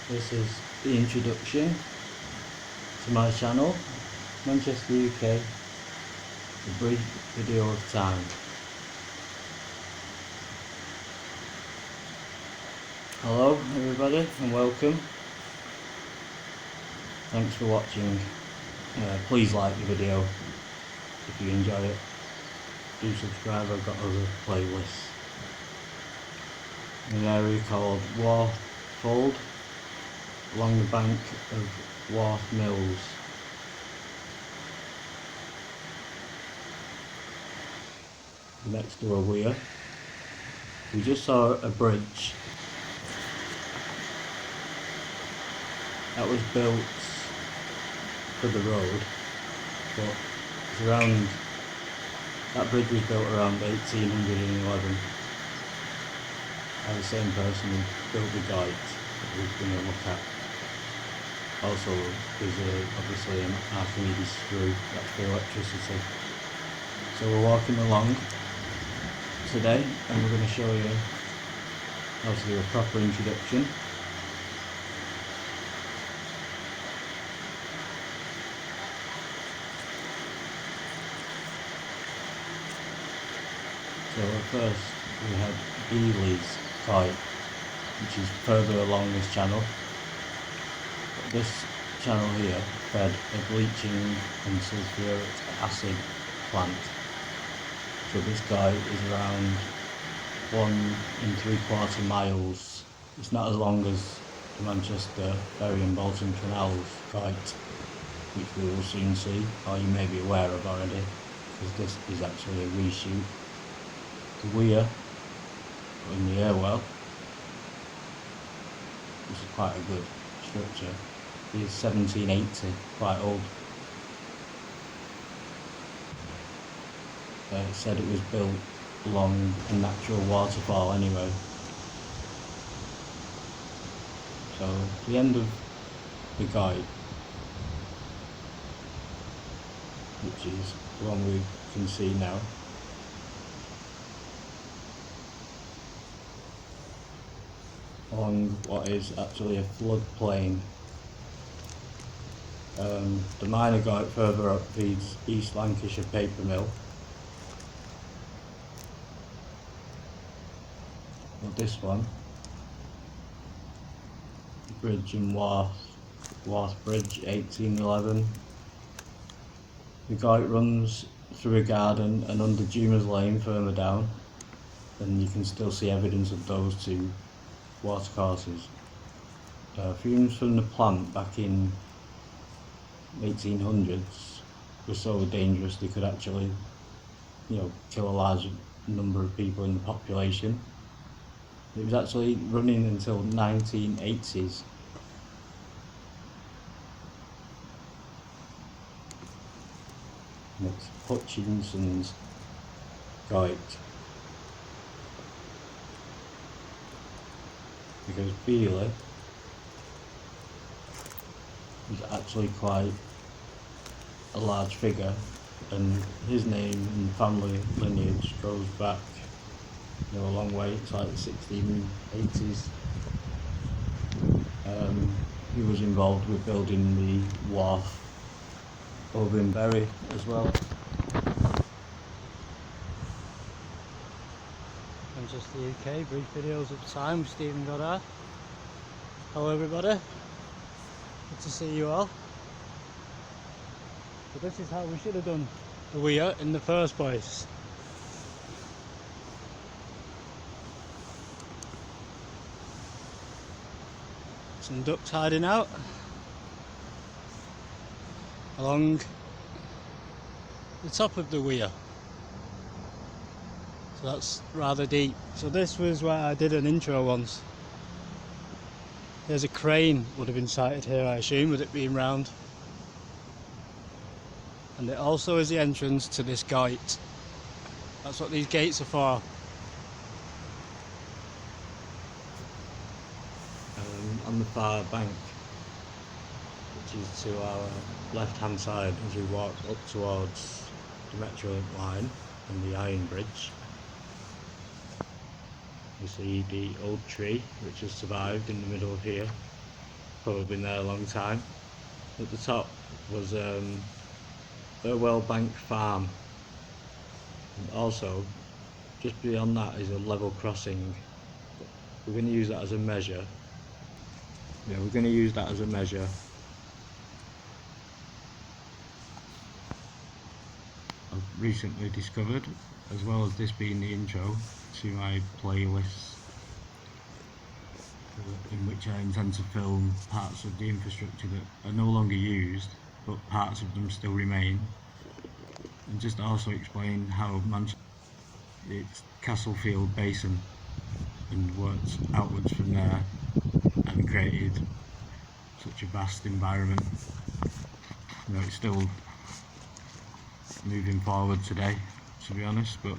This is the introduction to my channel, Manchester UK, a brief video of time. Hello everybody and welcome. Thanks for watching. Please like the video if you enjoy it. Do subscribe, I've got other playlists. In an area called Warfold, along the bank of Wharf Mills. Next to a weir. We just saw a bridge that was built for the road, but it's around, that bridge was built around 1811 by the same person who built the guide that we're going to look at. Also, there's obviously an Archimedes screw, that's for electricity. So we're walking along today and we're going to show you how to do a proper introduction. So first we had Beely's kite, which is further along this channel. This channel here fed a bleaching and sulfuric acid plant. So this guy is around 1 3/4 miles. It's not as long as the Manchester Bury and Bolton Canal's kite, which we will soon see, or you may be aware of already, because this is actually a reshoot. The weir in the airwell, which is quite a good structure, is 1780, quite old. It said it was built along a natural waterfall anyway. So the end of the guide, which is the one we can see now, along what is actually a floodplain. The minor guide further up feeds East Lancashire Paper Mill. But this one, Bridge in Wharf Bridge, 1811. The guide runs through a garden and under Jumer's Lane further down, and you can still see evidence of those two watercourses. Fumes from the plant back in 1800s were so dangerous they could actually, kill a large number of people in the population. It was actually running until 1980s. And it's Hutchinson's guide. Because Beely is actually quite a large figure, and his name and family lineage goes back a long way. It's like the 1680s. He was involved with building the wharf over in Bury as well. Manchester UK, brief videos of time with Stephen Goddard. Hello everybody, good to see you all. So this is how we should have done the weir in the first place. Some ducks hiding out along the top of the weir. So that's rather deep. So this was where I did an intro once. There's a crane would have been sighted here, I assume, with it being round. And it also is the entrance to this gate. That's what these gates are for. On the far bank, which is to our left hand side as we walk up towards the Metrolink line and the Iron Bridge, You see the old tree which has survived in the middle of here. probably been there a long time. At the top was Burwell Bank Farm, and also just beyond that is a level crossing. We're going to use that as a measure. Yeah, we're going to use that as a measure. I've recently discovered, as well as this being the intro to my playlist, in which I intend to film parts of the infrastructure that are no longer used, but parts of them still remain, and just also explain how Manchester, its Castlefield Basin, and worked outwards from there and created such a vast environment. You know, it's still moving forward today, to be honest, but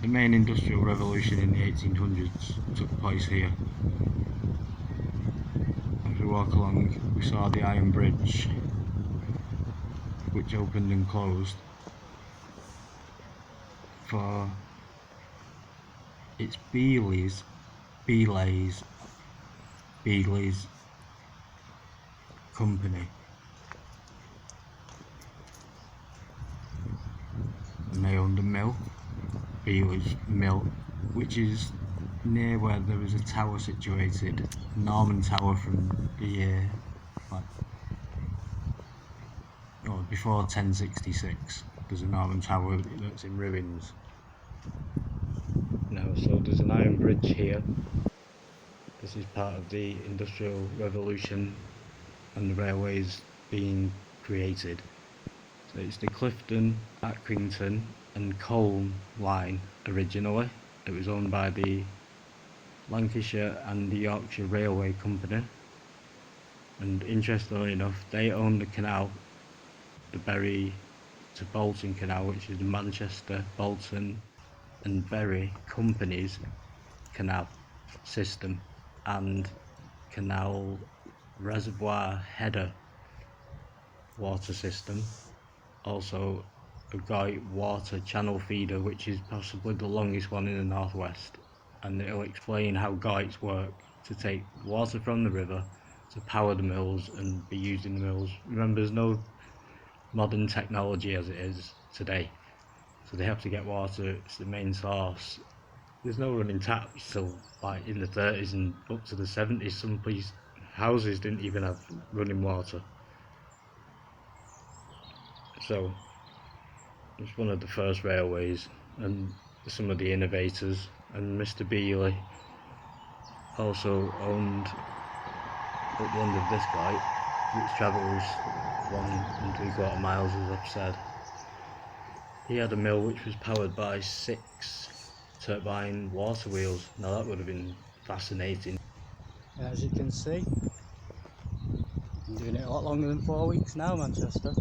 the main industrial revolution in the 1800s took place here. As we walk along, we saw the Iron Bridge, which opened and closed for its Beely's company, and they owned a mill, Beely's Mill, which is near where there is a tower situated, a Norman tower from the year before 1066. There's a Norman tower that's in ruins now. So there's an iron bridge here. This is part of the Industrial Revolution and the railways being created. So it's the Clifton, Accrington and Colne line originally. It was owned by the Lancashire and the Yorkshire Railway Company, and interestingly enough, they own the canal, the Bury to Bolton Canal, which is the Manchester, Bolton and Bury Company's canal system and canal reservoir header water system. Also a Goyt water channel feeder, which is possibly the longest one in the northwest, and it'll explain how Goyts work to take water from the river to power the mills and be used in the mills. Remember, there's no modern technology as it is today, so they have to get water. It's the main source. There's no running taps till like in the 30s and up to the 70s. Some houses didn't even have running water. So it's one of the first railways and some of the innovators. And Mr. Beely also owned, at the end of this guy, which travels 1 3/4 miles, as I've said, he had a mill which was powered by 6 turbine water wheels. Now that would have been fascinating. As you can see, I'm doing it a lot longer than 4 weeks now, Manchester.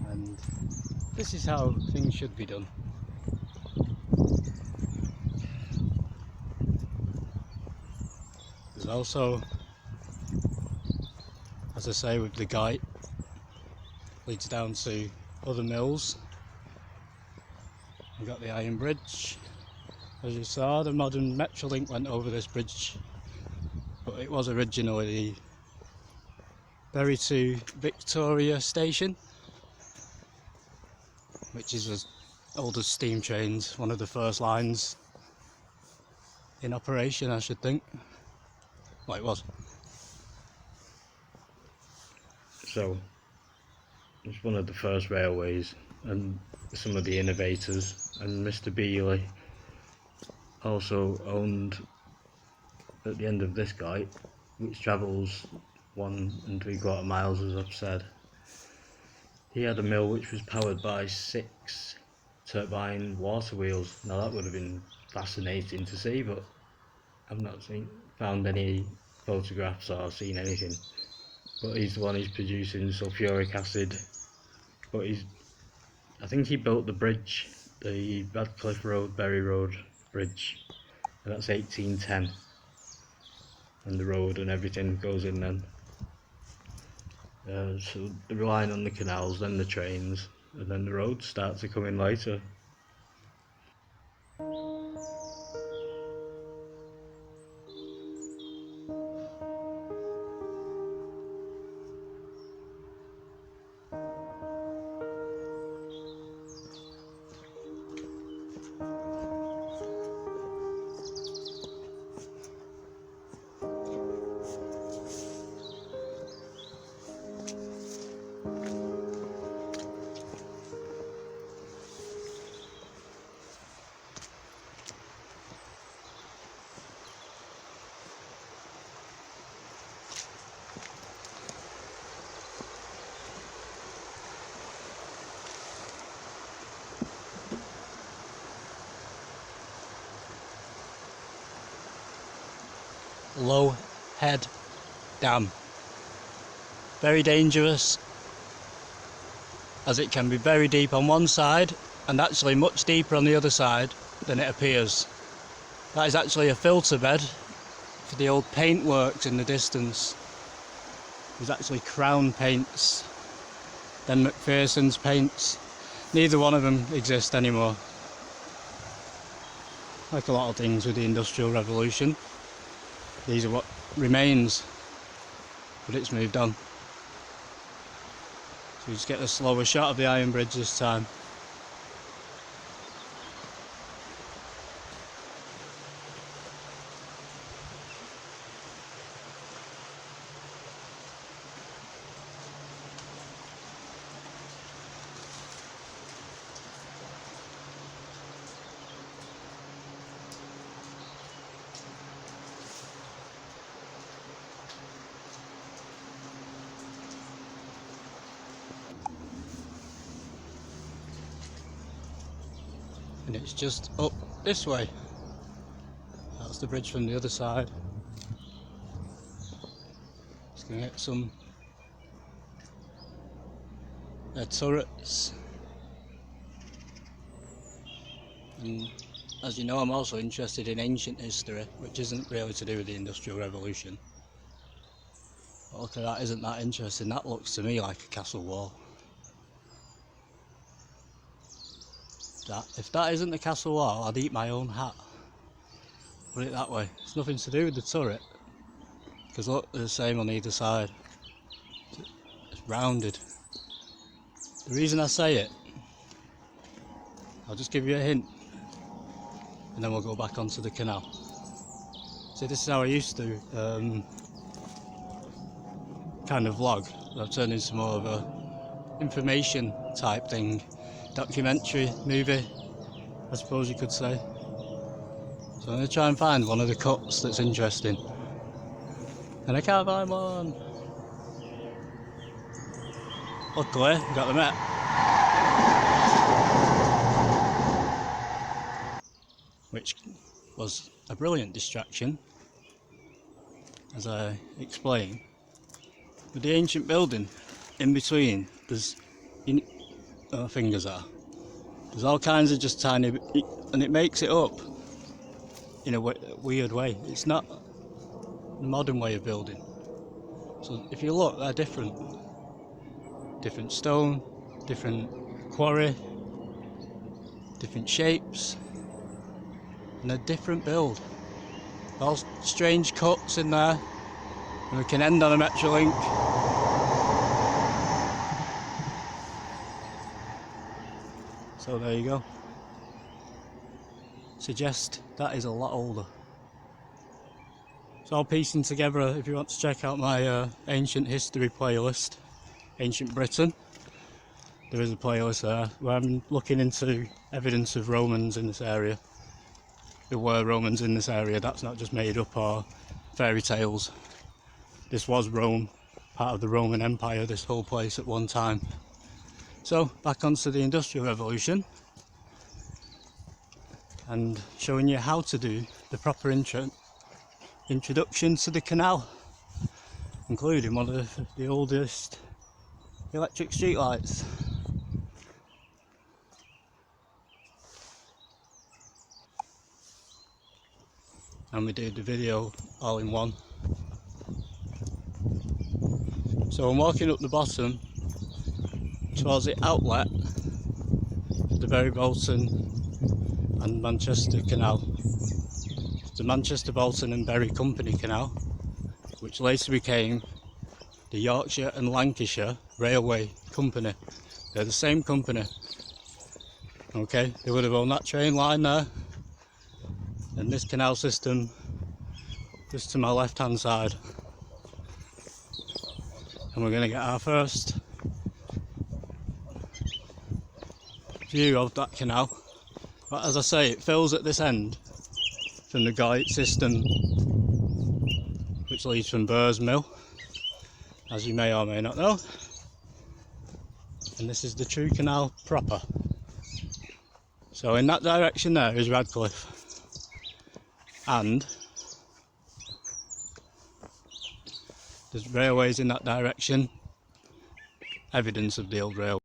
And this is how things should be done. There's also, as I say, with the Goyt, leads down to other mills. We've got the Iron Bridge. As you saw, the modern Metrolink went over this bridge, but it was originally the Bury to Victoria station, which is as old as steam trains, one of the first lines in operation, I should think. Well, it was. So it's one of the first railways and some of the innovators. And Mr. Beely also owned, at the end of this guy, which travels 1 3/4 miles, as I've said, he had a mill which was powered by 6 turbine water wheels. Now that would have been fascinating to see, but I've not found any photographs or seen anything. But he's the one who's producing sulfuric acid. But I think he built the bridge, the Radcliffe Road, Bury Road bridge, and that's 1810. And the road and everything goes in then. So they're relying on the canals, then the trains, and then the roads start to come in later. low head dam. Very dangerous, as it can be very deep on one side and actually much deeper on the other side than it appears. That is actually a filter bed for the old paint works in the distance. There's actually Crown paints, then McPherson's paints. Neither one of them exist anymore. Like a lot of things with the Industrial Revolution, these are what remains, but it's moved on. So you just get a slower shot of the iron bridge this time. And it's just up this way. That's the bridge from the other side. Just gonna get some turrets. And as you know, I'm also interested in ancient history, which isn't really to do with the Industrial Revolution. But look at that, isn't that interesting? That looks to me like a castle wall. If that isn't the castle wall, I'd eat my own hat. Put it that way. It's nothing to do with the turret, because look, they're the same on either side. It's rounded. The reason I say it, I'll just give you a hint, and then we'll go back onto the canal. See, this is how I used to kind of vlog. I've turned into more of a information type thing. Documentary, movie, I suppose you could say. So I'm going to try and find one of the cuts that's interesting. And I can't find one. Luckily, we got the map. Which was a brilliant distraction, as I explained. With the ancient building in between, there's fingers are. There's all kinds of just tiny, and it makes it up in a weird way. It's not the modern way of building. So if you look, they're different. Different stone, different quarry, different shapes, and a different build. All strange cuts in there, and we can end on a Metrolink. So there you go. Suggest that is a lot older. It's all piecing together. If you want to check out my ancient history playlist, Ancient Britain, there is a playlist there where I'm looking into evidence of Romans in this area. There were Romans in this area, that's not just made up or fairy tales. This was Rome, part of the Roman Empire, this whole place at one time. So, back onto the Industrial Revolution and showing you how to do the proper introduction to the canal, including one of the oldest electric street lights. And we did the video all in one. So I'm walking up the bottom towards the outlet, the Bury Bolton and Manchester Canal. The Manchester, Bolton and Bury Company Canal, which later became the Yorkshire and Lancashire Railway Company. They're the same company. Okay, they would have owned that train line there, and this canal system just to my left hand side. And we're going to get our first view of that canal. But as I say, it fills at this end from the Guyot system, which leads from Burrs Mill, as you may or may not know. And this is the true canal proper. So in that direction there is Radcliffe, and There's railways in that direction, evidence of the old railway.